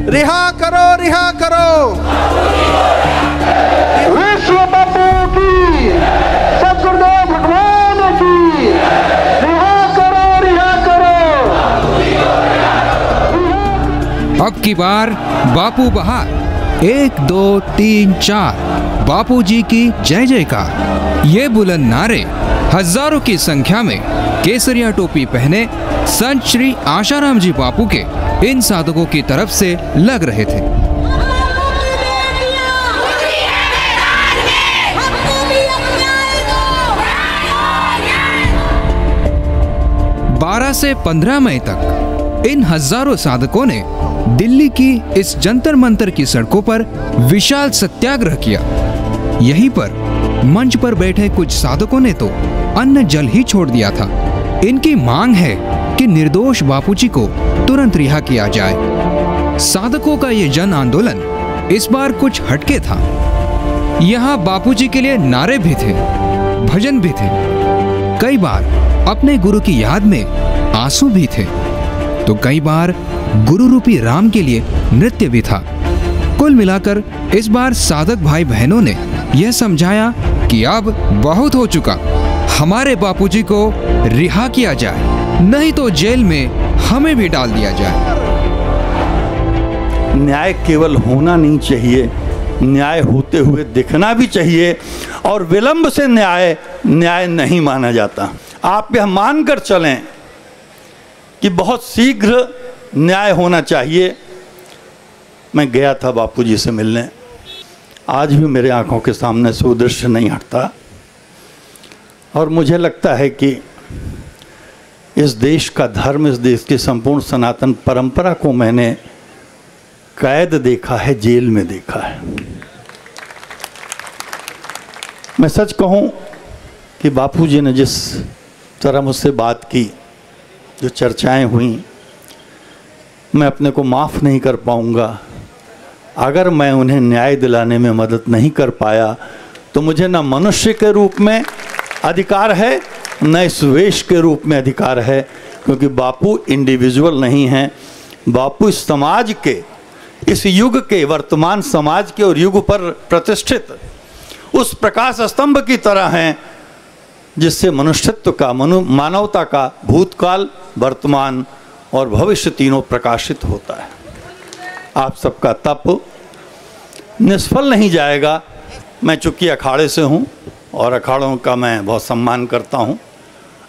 रिहा करो, रिहा करो। विश्व बापू की, सद्गुरुदेव भगवान की, रिहा करो, रिहा करो। अब की बार बापू बहार 1 2 3 4 बापू जी की जय जयकार। ये बुलंद नारे हजारों की संख्या में केसरिया टोपी पहने संत श्री आशाराम जी बापू के इन साधकों की तरफ से लग रहे थे। 12 से 15 मई तक इन हजारों साधकों ने दिल्ली की इस जंतर मंतर की सड़कों पर विशाल सत्याग्रह किया। यहीं पर मंच पर बैठे कुछ साधकों ने तो अन्न जल ही छोड़ दिया था। इनकी मांग है कि निर्दोष बापूजी को तुरंत रिहा किया जाए। साधकों का ये जन आंदोलन इस बार कुछ हटके था। यहाँ बापूजी के लिए नारे भी थे, भजन भी थे, कई बार अपने गुरु की याद में आंसू भी थे, तो कई बार गुरु रूपी राम के लिए नृत्य भी था। कुल मिलाकर इस बार साधक भाई बहनों ने यह समझाया कि अब बहुत हो चुका, हमारे बापूजी को रिहा किया जाए, नहीं तो जेल में हमें भी डाल दिया जाए। न्याय केवल होना नहीं चाहिए, न्याय होते हुए दिखना भी चाहिए, और विलंब से न्याय नहीं माना जाता। आप यह मानकर चलें कि बहुत शीघ्र न्याय होना चाहिए। मैं गया था बापूजी से मिलने, आज भी मेरे आंखों के सामने से वो दृश्य नहीं हटता, और मुझे लगता है कि इस देश का धर्म, इस देश की संपूर्ण सनातन परंपरा को मैंने कैद देखा है, जेल में देखा है। मैं सच कहूं कि बापूजी ने जिस तरह मुझसे बात की, जो चर्चाएं हुई, मैं अपने को माफ़ नहीं कर पाऊंगा। अगर मैं उन्हें न्याय दिलाने में मदद नहीं कर पाया तो मुझे न मनुष्य के रूप में अधिकार है, न इस वेश के रूप में अधिकार है, क्योंकि बापू इंडिविजुअल नहीं हैं। बापू इस समाज के, इस युग के, वर्तमान समाज के और युग पर प्रतिष्ठित उस प्रकाश स्तंभ की तरह हैं जिससे मनुष्यत्व का, मानवता का भूतकाल, वर्तमान और भविष्य तीनों प्रकाशित होता है। आप सबका तप निष्फल नहीं जाएगा। मैं चूँकि अखाड़े से हूँ और अखाड़ों का मैं बहुत सम्मान करता हूँ।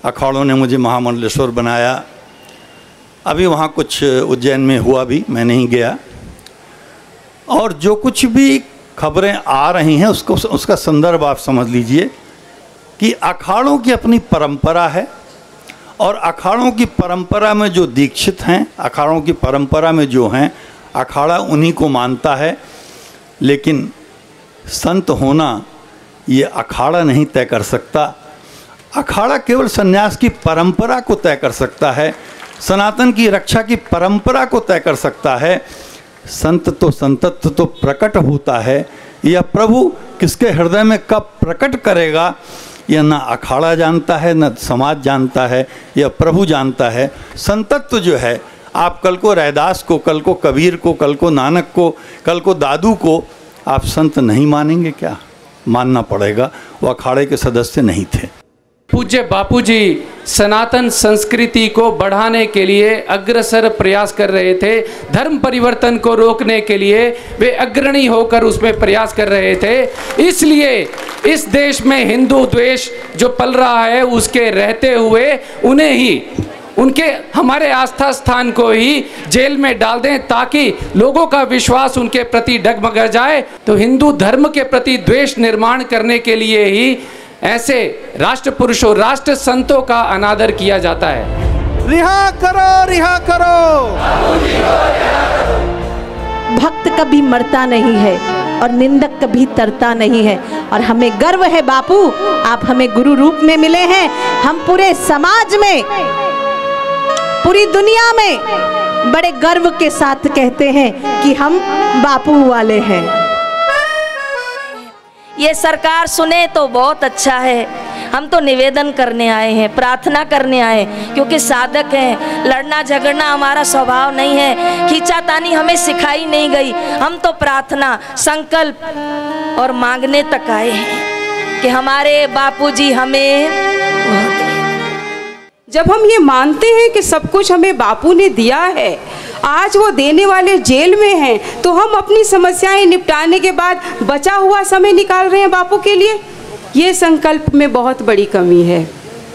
अखाड़ों ने मुझे महामंडलेश्वर बनाया। अभी वहाँ कुछ उज्जैन में हुआ भी, मैं नहीं गया, और जो कुछ भी खबरें आ रही हैं उसका संदर्भ आप समझ लीजिए कि अखाड़ों की अपनी परंपरा है, और अखाड़ों की परंपरा में जो दीक्षित हैं, अखाड़ों की परंपरा में जो हैं, अखाड़ा उन्हीं को मानता है। लेकिन संत होना ये अखाड़ा नहीं तय कर सकता। अखाड़ा केवल सन्यास की परंपरा को तय कर सकता है, सनातन की रक्षा की परंपरा को तय कर सकता है। संत तो संतत्व तो प्रकट होता है, यह प्रभु किसके हृदय में कब प्रकट करेगा यह ना अखाड़ा जानता है, न समाज जानता है, यह प्रभु जानता है। संतत्व जो है, आप कल को रैदास को, कल को कबीर को, कल को नानक को, कल को दादू को आप संत नहीं मानेंगे क्या? मानना पड़ेगा, वो अखाड़े के सदस्य नहीं थे। पूज्य बापूजी सनातन संस्कृति को बढ़ाने के लिए अग्रसर प्रयास कर रहे थे। धर्म परिवर्तन को रोकने के लिए वे अग्रणी होकर उसमें प्रयास कर रहे थे। इसलिए इस देश में हिंदू द्वेष जो पल रहा है, उसके रहते हुए उन्हें ही, उनके हमारे आस्था स्थान को ही जेल में डाल दें, ताकि लोगों का विश्वास उनके प्रति डगमगा जाए। तो हिंदू धर्म के प्रति द्वेष निर्माण करने के लिए ही ऐसे राष्ट्र पुरुषों, राष्ट्र संतों का अनादर किया जाता है। रिहा करो, रिहा करो। भक्त कभी मरता नहीं है और निंदक कभी तरता नहीं है, और हमें गर्व है बापू, आप हमें गुरु रूप में मिले हैं। हम पूरे समाज में, पूरी दुनिया में बड़े गर्व के साथ कहते हैं कि हम बापू वाले हैं। ये सरकार सुने तो बहुत अच्छा है, हम तो निवेदन करने आए हैं, प्रार्थना करने आए हैं, क्योंकि साधक हैं। लड़ना झगड़ना हमारा स्वभाव नहीं है, खींचातानी हमें सिखाई नहीं गई। हम तो प्रार्थना, संकल्प और मांगने तक आए हैं कि हमारे बापूजी हमें। जब हम ये मानते हैं कि सब कुछ हमें बापू ने दिया है, आज वो देने वाले जेल में हैं, तो हम अपनी समस्याएं निपटाने के बाद बचा हुआ समय निकाल रहे हैं बापू के लिए। ये संकल्प में बहुत बड़ी कमी है।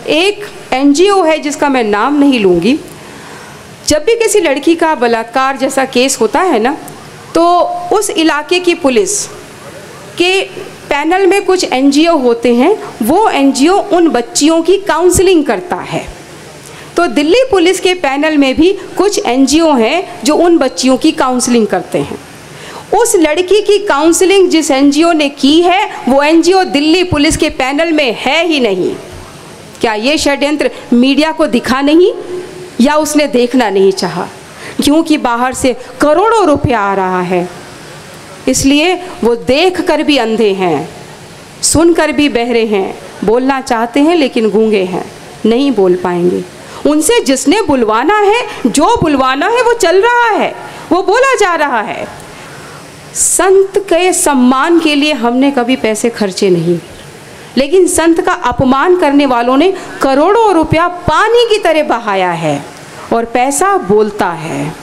एक एनजीओ है जिसका मैं नाम नहीं लूँगी, जब भी किसी लड़की का बलात्कार जैसा केस होता है ना, तो उस इलाके की पुलिस के पैनल में कुछ एनजीओ होते हैं, वो एनजीओ उन बच्चियों की काउंसलिंग करता है। तो दिल्ली पुलिस के पैनल में भी कुछ एनजीओ हैं जो उन बच्चियों की काउंसलिंग करते हैं। उस लड़की की काउंसलिंग जिस एनजीओ ने की है, वो एनजीओ दिल्ली पुलिस के पैनल में है ही नहीं। क्या ये षड्यंत्र मीडिया को दिखा नहीं, या उसने देखना नहीं चाहा? क्योंकि बाहर से करोड़ों रुपया आ रहा है, इसलिए वो देख कर भी अंधे हैं, सुनकर भी बहरे हैं, बोलना चाहते हैं लेकिन गूंगे हैं, नहीं बोल पाएंगे। उनसे जिसने बुलवाना है, जो बुलवाना है वो चल रहा है, वो बोला जा रहा है। संत के सम्मान के लिए हमने कभी पैसे खर्चे नहीं, लेकिन संत का अपमान करने वालों ने करोड़ों रुपया पानी की तरह बहाया है। और पैसा बोलता है,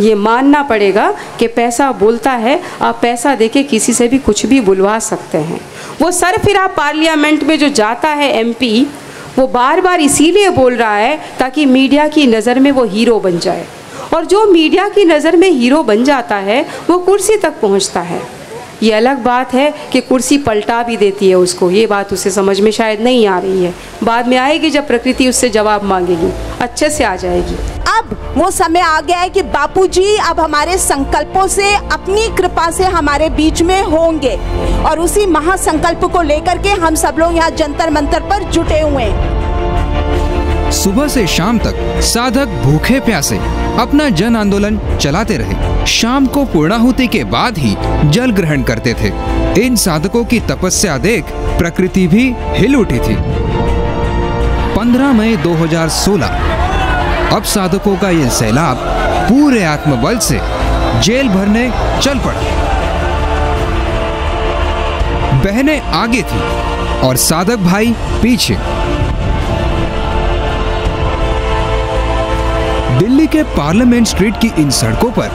ये मानना पड़ेगा कि पैसा बोलता है। आप पैसा देके किसी से भी कुछ भी बुलवा सकते हैं। वो सरफिरा पार्लियामेंट में जो जाता है एमपी, वो बार बार इसीलिए बोल रहा है ताकि मीडिया की नज़र में वो हीरो बन जाए, और जो मीडिया की नज़र में हीरो बन जाता है वो कुर्सी तक पहुंचता है। ये अलग बात है कि कुर्सी पलटा भी देती है उसको, ये बात उसे समझ में शायद नहीं आ रही है, बाद में आएगी जब प्रकृति उससे जवाब मांगेगी, अच्छे से आ जाएगी। अब वो समय आ गया है कि बापूजी अब हमारे संकल्पों से, अपनी कृपा से हमारे बीच में होंगे, और उसी महासंकल्प को लेकर के हम सब लोग यहाँ जंतर मंतर पर जुटे हुए हैं। सुबह से शाम तक साधक भूखे प्यासे अपना जन आंदोलन चलाते रहे। शाम को पूर्णाहुति के बाद ही जल ग्रहण करते थे। इन साधकों की तपस्या देख प्रकृति भी हिल उठी थी। 15 मई 2016 अब साधकों का ये सैलाब पूरे आत्मबल से जेल भरने चल पड़ा। बहनें आगे थी और साधक भाई पीछे। दिल्ली के पार्लियामेंट स्ट्रीट की इन सड़कों पर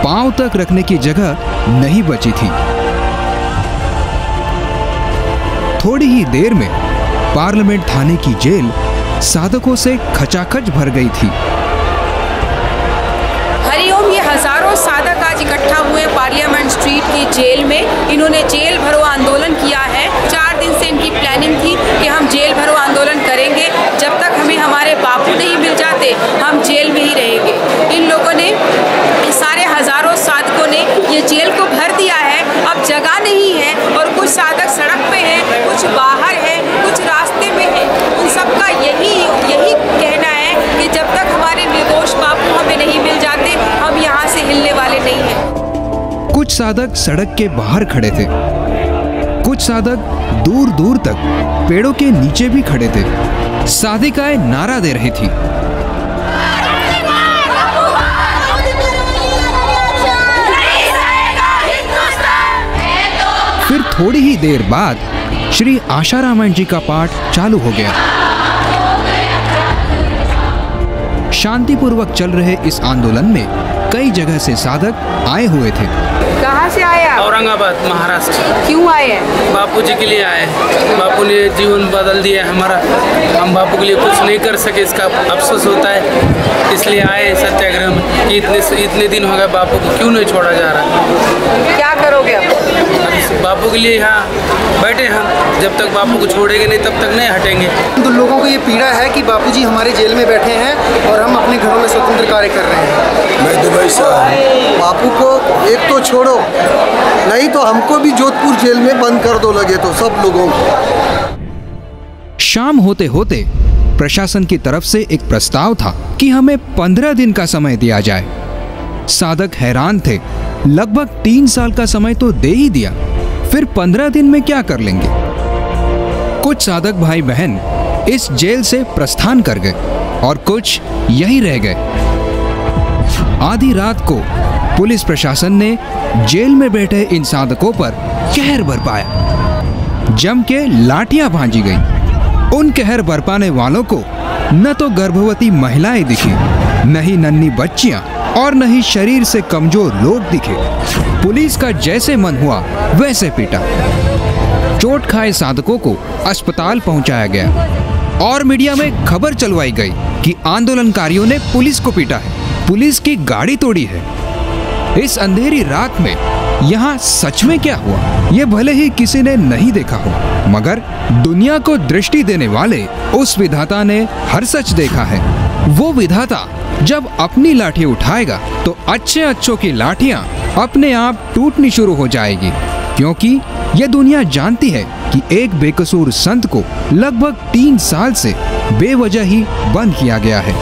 पांव तक रखने की जगह नहीं बची थी। थोड़ी ही देर में पार्लियामेंट थाने की जेल साधकों से खचाखच भर गई थी। हरिओम, ये हजारों साधक आज इकट्ठा हुए पार्लियामेंट स्ट्रीट की जेल में। इन्होंने जेल भरो आंदोलन किया है। 4 दिन से इनकी प्लानिंग थी कि हम जेल भरो आंदोलन करेंगे, जब तक हमें हमारे बापू नहीं मिल जाते हम जेल में ही रहेंगे। इन लोगों ने, सारे हजारों साधकों ने ये जेल को भर दिया है। अब जगह नहीं है और कुछ साधक सड़क पे हैं, कुछ बाहर हैं, कुछ रास्ते में हैं। उन सबका यही कहना है कि जब तक हमारे निर्दोष बापू हमें नहीं मिल जाते हम यहाँ से हिलने वाले नहीं हैं। कुछ साधक सड़क के बाहर खड़े थे, कुछ साधक दूर दूर तक पेड़ों के नीचे भी खड़े थे। साधिकाएं नारा दे रही थी। फिर थोड़ी ही देर बाद श्री आशा रामायण जी का पाठ चालू हो गया। शांतिपूर्वक चल रहे इस आंदोलन में कई जगह से साधक आए हुए थे। कहाँ से आए आप? औरंगाबाद, महाराष्ट्र। क्यों आए हैं? बापू जी के लिए आए। बापू ने जीवन बदल दिया हमारा। हम बापू के लिए कुछ नहीं कर सके, इसका अफसोस होता है, इसलिए आए सत्याग्रह में कि इतने दिन हो गए बापू को क्यों नहीं छोड़ा जा रहा। क्या करोगे अब? बापू के लिए यहाँ बैठे हम, जब तक बापू को छोड़ेंगे नहीं तब तक नहीं हटेंगे। तो लोगों को ये पीड़ा है कि बापूजी हमारे जेल में बैठे हैं और हम अपने घरों में स्वतंत्र कार्य कर रहे हैं। मैं दुबई से आया। बापू को एक तो छोड़ो, नहीं तो हमको भी जोधपुर जेल में बंद कर दो, लगे तो सब लोगों को। शाम होते होते प्रशासन की तरफ से एक प्रस्ताव था कि हमें 15 दिन का समय दिया जाए। साधक हैरान थे, लगभग 3 साल का समय तो दे ही दिया, फिर 15 दिन में क्या कर लेंगे। कुछ साधक भाई बहन इस जेल से प्रस्थान कर गए और कुछ यहीं रह गए। आधी रात को पुलिस प्रशासन ने जेल में बैठे इन साधकों पर कहर बरपाया। जम के लाठियां भांजी गई। उन कहर बरपाने वालों को न तो गर्भवती महिलाएं दिखी, न ही नन्ही बच्चियां और न ही शरीर से कमजोर लोग दिखे। पुलिस का जैसे मन हुआ वैसे पीटा। चोट खाए साधकों को अस्पताल पहुंचाया गया और मीडिया में खबर चलवाई गई कि आंदोलनकारियों ने पुलिस को पीटा है, पुलिस की गाड़ी तोड़ी है। इस अंधेरी रात में यहाँ सच में क्या हुआ, ये भले ही किसी ने नहीं देखा हो, मगर दुनिया को दृष्टि देने वाले उस विधाता ने हर सच देखा है। वो विधाता जब अपनी लाठी उठाएगा तो अच्छे अच्छों की लाठियां अपने आप टूटनी शुरू हो जाएगी, क्योंकि ये दुनिया जानती है कि एक बेकसूर संत को लगभग 3 साल से बेवजह ही बंद किया गया है।